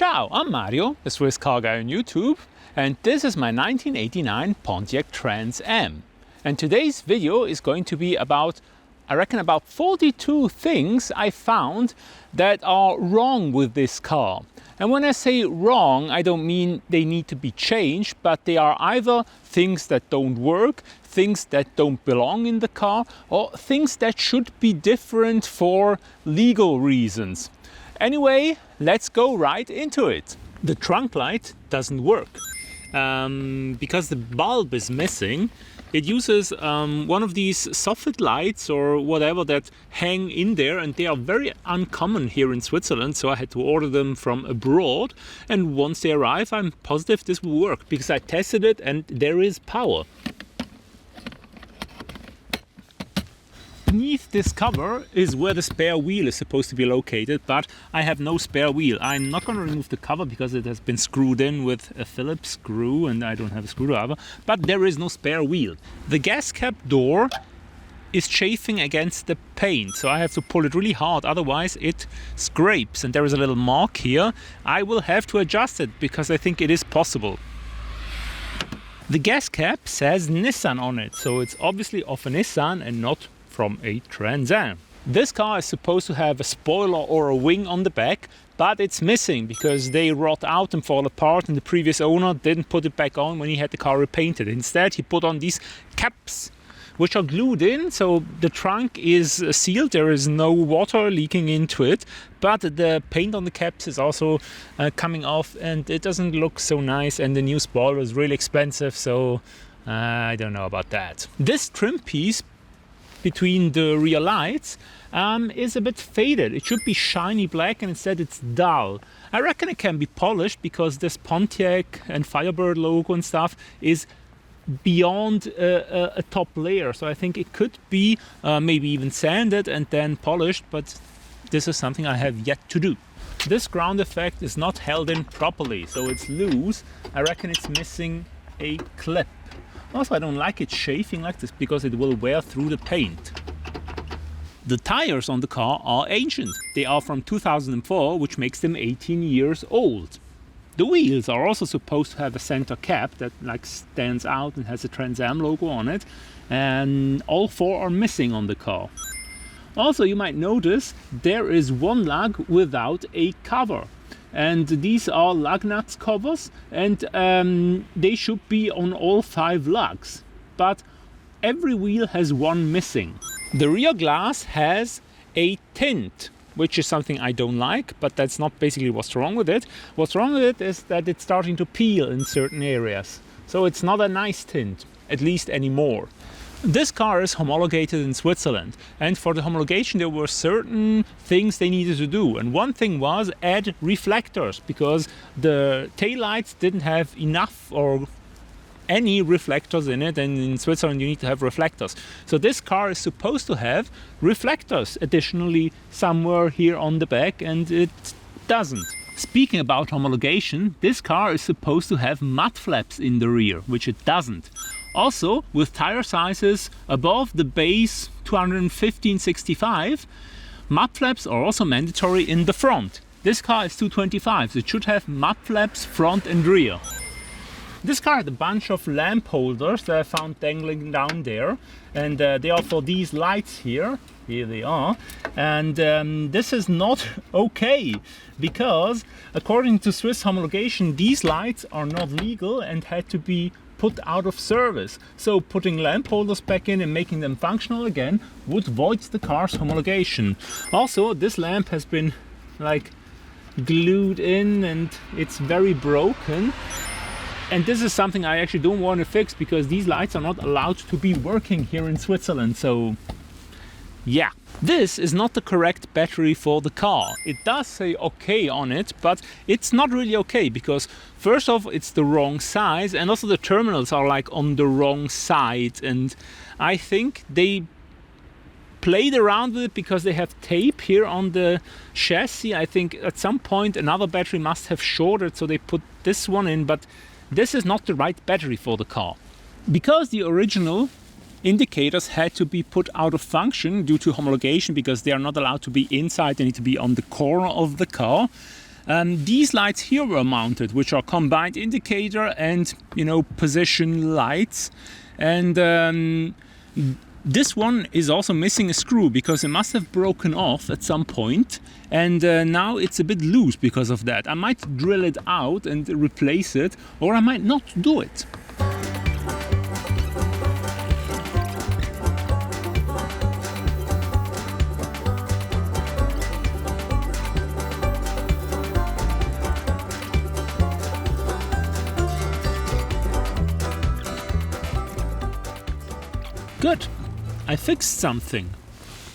Ciao, I'm Mario, the Swiss car guy on YouTube, and this is my 1989 Pontiac Trans Am. And today's video is going to be about, I reckon, about 42 things I found that are wrong with this car. And when I say wrong, I don't mean they need to be changed, but they are either things that don't work, things that don't belong in the car, or things that should be different for legal reasons. Anyway, let's go right into it. The trunk light doesn't work because the bulb is missing. It uses one of these soffit lights or whatever that hang in there, and they are very uncommon here in Switzerland, so I had to order them from abroad, and once they arrive I'm positive this will work because I tested it and there is power. Beneath this cover is where the spare wheel is supposed to be located, but I have no spare wheel. I'm not going to remove the cover because it has been screwed in with a Phillips screw and I don't have a screwdriver, but there is no spare wheel. The gas cap door is chafing against the paint, so I have to pull it really hard, otherwise it scrapes, and there is a little mark here. I will have to adjust it because I think it is possible. The gas cap says Nissan on it, so it's obviously of a Nissan and not from a Trans Am. This car is supposed to have a spoiler or a wing on the back, but it's missing because they rot out and fall apart, and the previous owner didn't put it back on when he had the car repainted. Instead he put on these caps which are glued in, so the trunk is sealed, there is no water leaking into it, but the paint on the caps is also coming off and it doesn't look so nice, and the new spoiler is really expensive, so I don't know about that. This trim piece between the rear lights is a bit faded. It should be shiny black and instead it's dull. I reckon it can be polished because this Pontiac and Firebird logo and stuff is beyond a top layer, so I think it could be maybe even sanded and then polished, but this is something I have yet to do. This ground effect is not held in properly, so it's loose. I reckon it's missing a clip. Also, I don't like it chafing like this because it will wear through the paint. The tires on the car are ancient. They are from 2004, which makes them 18 years old. The wheels are also supposed to have a center cap that like stands out and has a Trans Am logo on it, and all four are missing on the car. Also, you might notice there is one lug without a cover. And these are lug nuts covers, and they should be on all 5 lugs, but every wheel has one missing. The rear glass has a tint, which is something I don't like, but that's not basically what's wrong with it. What's wrong with it is that it's starting to peel in certain areas, so it's not a nice tint, at least anymore. This car is homologated in Switzerland, and for the homologation there were certain things they needed to do, and one thing was add reflectors because the taillights didn't have enough or any reflectors in it, and in Switzerland you need to have reflectors. So this car is supposed to have reflectors additionally somewhere here on the back, and it doesn't. Speaking about homologation, this car is supposed to have mud flaps in the rear, which it doesn't. Also, with tire sizes above the base 215/65, mud flaps are also mandatory in the front. This car is 225, so it should have mud flaps front and rear. This car had a bunch of lamp holders that I found dangling down there, and they are for these lights here. Here they are, and this is not okay because according to Swiss homologation these lights are not legal and had to be put out of service. So putting lamp holders back in and making them functional again would void the car's homologation. Also, this lamp has been like glued in and it's very broken. And this is something I actually don't want to fix because these lights are not allowed to be working here in Switzerland. So yeah, this is not the correct battery for the car. It does say OK on it, but it's not really OK because first off it's the wrong size, and also the terminals are like on the wrong side, and I think they played around with it because they have tape here on the chassis. I think at some point another battery must have shorted, so they put this one in, but this is not the right battery for the car. Because the original indicators had to be put out of function due to homologation because they are not allowed to be inside, they need to be on the corner of the car. These lights here were mounted, which are combined indicator and, you know, position lights. And this one is also missing a screw because it must have broken off at some point, and now it's a bit loose because of that. I might drill it out and replace it, or I might not do it. Good, I fixed something.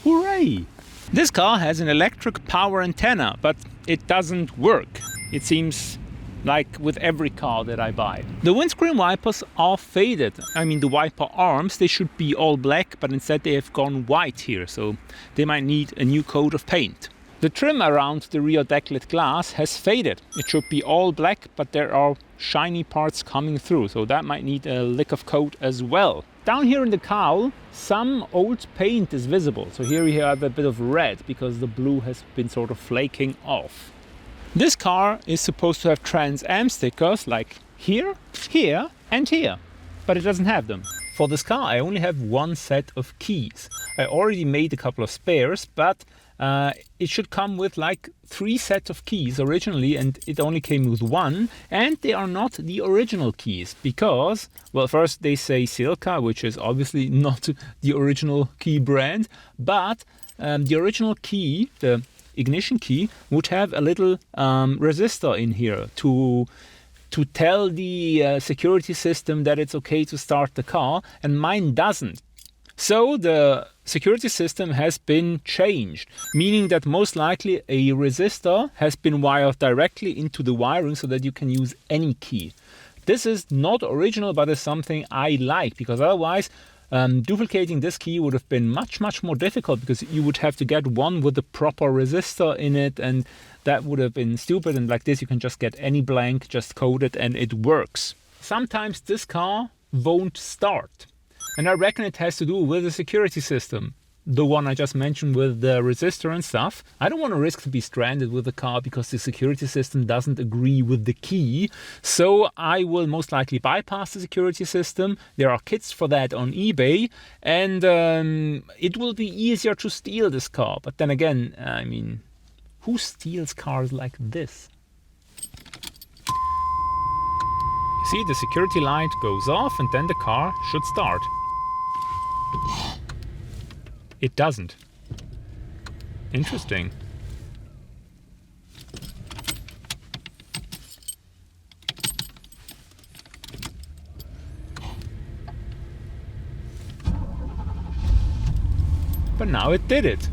Hooray! This car has an electric power antenna, but it doesn't work. It seems like with every car that I buy. The windscreen wipers are faded. I mean, the wiper arms, they should be all black, but instead they have gone white here, so they might need a new coat of paint. The trim around the rear decklit glass has faded. It should be all black, but there are shiny parts coming through, so that might need a lick of coat as well. Down here in the cowl, some old paint is visible. So here we have a bit of red because the blue has been sort of flaking off. This car is supposed to have Trans Am stickers like here, here and here, but it doesn't have them. For this car I only have one set of keys. I already made a couple of spares, but it should come with like 3 sets of keys originally, and it only came with 1, and they are not the original keys because, well, first they say Silca, which is obviously not the original key brand, but the original key, the ignition key, would have a little resistor in here to tell the security system that it's okay to start the car, and mine doesn't. So the security system has been changed, meaning that most likely a resistor has been wired directly into the wiring so that you can use any key. This is not original, but is something I like, because otherwise duplicating this key would have been much more difficult, because you would have to get one with the proper resistor in it, and that would have been stupid. And like this you can just get any blank, just code it, and it works. Sometimes this car won't start. And I reckon it has to do with the security system. The one I just mentioned with the resistor and stuff. I don't want to risk to be stranded with the car because the security system doesn't agree with the key. So I will most likely bypass the security system. There are kits for that on eBay. And it will be easier to steal this car. But then again, I mean, who steals cars like this? You see, the security light goes off and then the car should start. It doesn't. Interesting. But now it did it.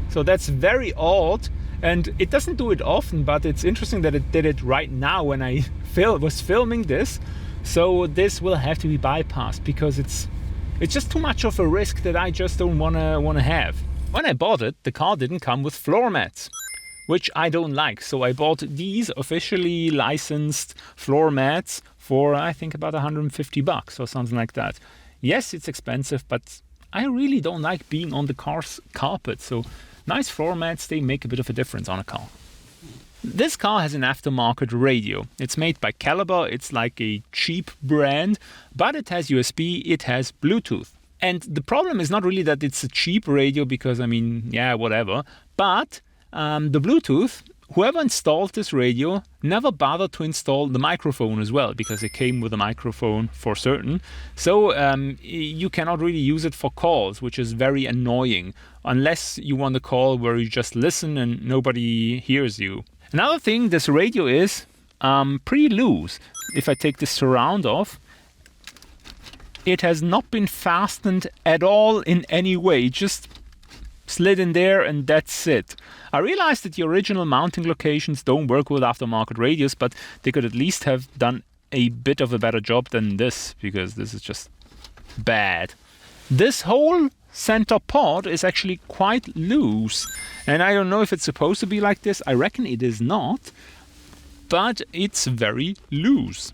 So that's very odd, and it doesn't do it often, but it's interesting that it did it right now when I was filming this. So this will have to be bypassed because it's just too much of a risk that I just don't wanna have. When I bought it, the car didn't come with floor mats, which I don't like. So I bought these officially licensed floor mats for I think about $150 or something like that. Yes, it's expensive, but I really don't like being on the car's carpet. So nice floor mats, they make a bit of a difference on a car. This car has an aftermarket radio. It's made by Caliber. It's like a cheap brand, but it has USB, it has Bluetooth. And the problem is not really that it's a cheap radio because, I mean, yeah, whatever. But the Bluetooth, whoever installed this radio never bothered to install the microphone as well, because it came with a microphone for certain. So you cannot really use it for calls, which is very annoying, unless you want a call where you just listen and nobody hears you. Another thing, this radio is pretty loose. If I take the surround off, it has not been fastened at all in any way, just slid in there and that's it. I realized that the original mounting locations don't work with aftermarket radios, but they could at least have done a bit of a better job than this, because this is just bad. This whole center pod is actually quite loose, and I don't know if it's supposed to be like this. I reckon it is not, but it's very loose.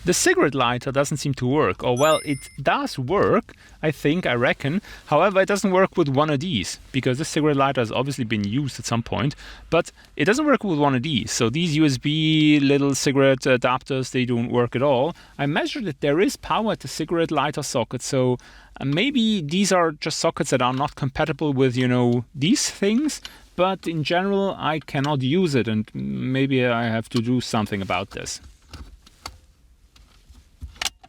The cigarette lighter doesn't seem to work, or well, it does work, I reckon. However, it doesn't work with one of these, because this cigarette lighter has obviously been used at some point, but it doesn't work with one of these. So these USB little cigarette adapters, they don't work at all. I measured that there is power at the cigarette lighter socket, so maybe these are just sockets that are not compatible with, these things, but in general, I cannot use it, and maybe I have to do something about this.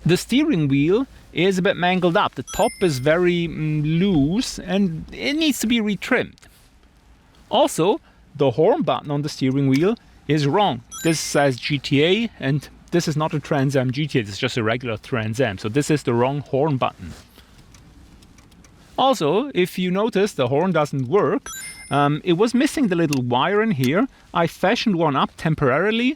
The steering wheel is a bit mangled up. The top is very loose and it needs to be retrimmed. Also, the horn button on the steering wheel is wrong. This says GTA and this is not a Trans Am GTA, this is just a regular Trans Am. So this is the wrong horn button. Also, if you notice, the horn doesn't work. It was missing the little wire in here. I fashioned one up temporarily,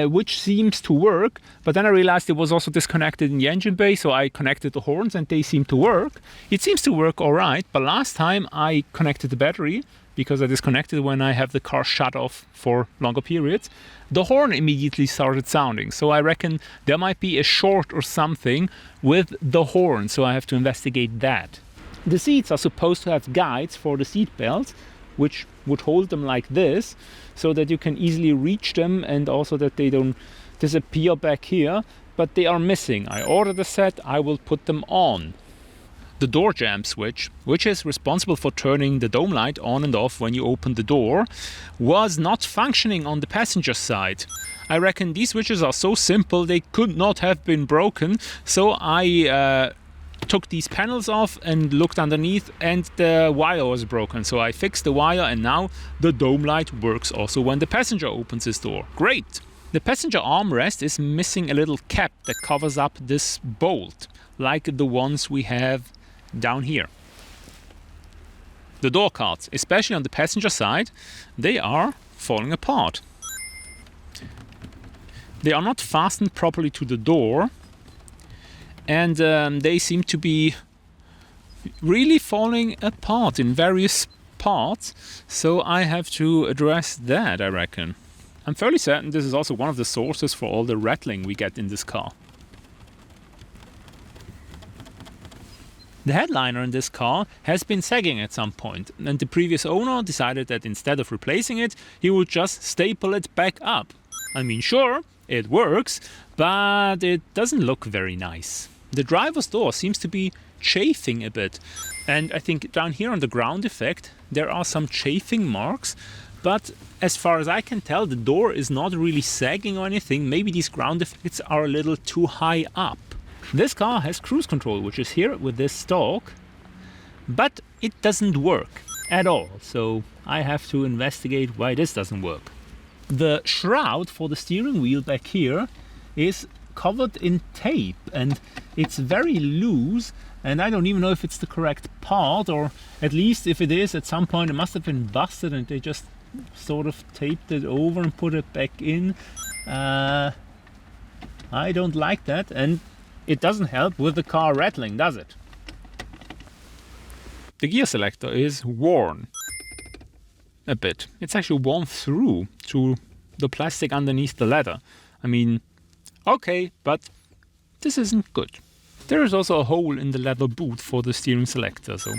which seems to work, but then I realized it was also disconnected in the engine bay, so I connected the horns and they seem to work. It seems to work alright, but last time I connected the battery, because I disconnected when I have the car shut off for longer periods, the horn immediately started sounding. So I reckon there might be a short or something with the horn, so I have to investigate that. The seats are supposed to have guides for the seat belts, which would hold them like this, so that you can easily reach them and also that they don't disappear back here, but they are missing. I ordered a set, I will put them on. The door jamb switch, which is responsible for turning the dome light on and off when you open the door, was not functioning on the passenger side. I reckon these switches are so simple they could not have been broken, so I took these panels off and looked underneath and the wire was broken. So I fixed the wire and now the dome light works also when the passenger opens his door. Great! The passenger armrest is missing a little cap that covers up this bolt, like the ones we have down here. The door cards, especially on the passenger side, they are falling apart. They are not fastened properly to the door, and they seem to be really falling apart in various parts, so I have to address that, I reckon. I'm fairly certain this is also one of the sources for all the rattling we get in this car. The headliner in this car has been sagging at some point, and the previous owner decided that instead of replacing it, he would just staple it back up. I mean, sure, it works, but it doesn't look very nice. The driver's door seems to be chafing a bit, and I think down here on the ground effect there are some chafing marks, but as far as I can tell the door is not really sagging or anything. Maybe these ground effects are a little too high up. This car has cruise control, which is here with this stalk, but it doesn't work at all, so I have to investigate why this doesn't work. The shroud for the steering wheel back here is covered in tape and it's very loose, and I don't even know if it's the correct part, or at least if it is, at some point it must have been busted and they just sort of taped it over and put it back in. I don't like that, and it doesn't help with the car rattling, does it? The gear selector is worn a bit. It's actually worn through to the plastic underneath the leather. I mean, okay, but this isn't good. There is also a hole in the leather boot for the steering selector, so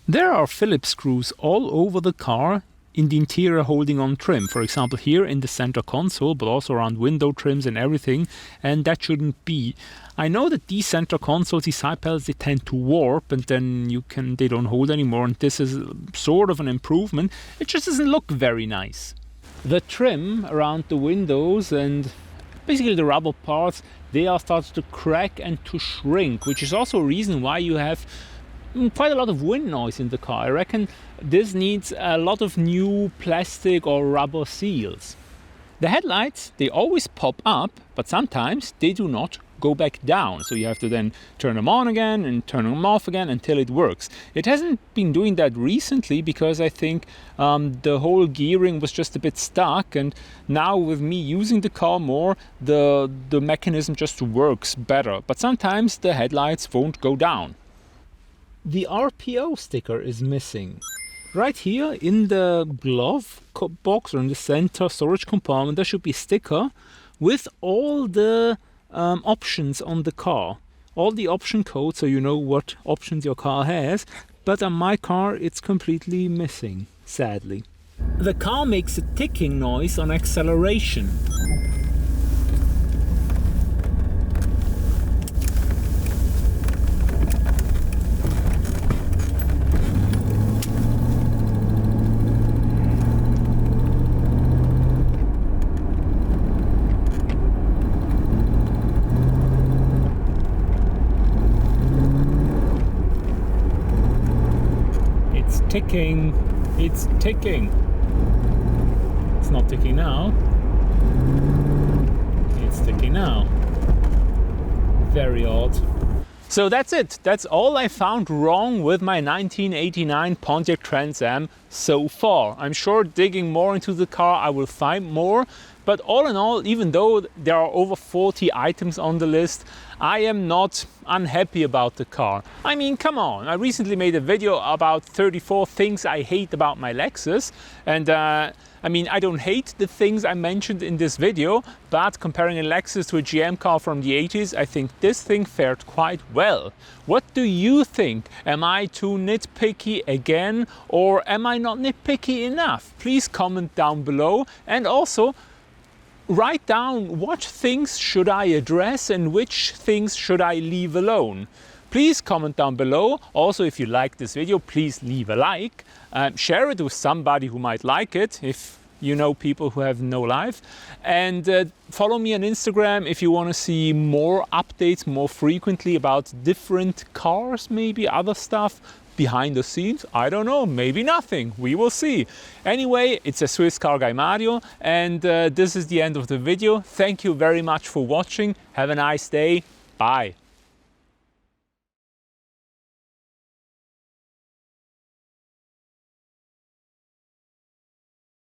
There are Phillips screws all over the car in the interior holding on trim. For example, here in the center console, but also around window trims and everything, and that shouldn't be. I know that these center consoles, these side panels, they tend to warp and then they don't hold anymore, and this is sort of an improvement. It just doesn't look very nice. The trim around the windows and basically the rubber parts, they are starting to crack and to shrink, which is also a reason why you have quite a lot of wind noise in the car. I reckon this needs a lot of new plastic or rubber seals. The headlights, they always pop up, but sometimes they do not go back down. So you have to then turn them on again and turn them off again until it works. It hasn't been doing that recently because I think the whole gearing was just a bit stuck, and now with me using the car more, the mechanism just works better. But sometimes the headlights won't go down. The RPO sticker is missing. Right here in the glove box or in the center storage compartment, there should be a sticker with all the options on the car. All the option codes, so you know what options your car has, but on my car it's completely missing, sadly. The car makes a ticking noise on acceleration. It's ticking. It's ticking. It's not ticking now. It's ticking now. Very odd. So that's it. That's all I found wrong with my 1989 Pontiac Trans Am so far. I'm sure digging more into the car I will find more. But all in all, even though there are over 40 items on the list, I am not unhappy about the car. I mean, come on, I recently made a video about 34 things I hate about my Lexus, and I mean, I don't hate the things I mentioned in this video, but comparing a Lexus to a GM car from the 80s, I think this thing fared quite well. What do you think? Am I too nitpicky again, or am I not nitpicky enough? Please comment down below, and also write down what things should I address and which things should I leave alone. Please comment down below. Also, if you like this video, please leave a like. Share it with somebody who might like it, if you know people who have no life. And follow me on Instagram if you want to see more updates more frequently about different cars, maybe other stuff. Behind the scenes, I don't know, maybe nothing, we will see. Anyway, it's a Swiss car guy Mario, and this is the end of the video. Thank you very much for watching. Have a nice day. Bye.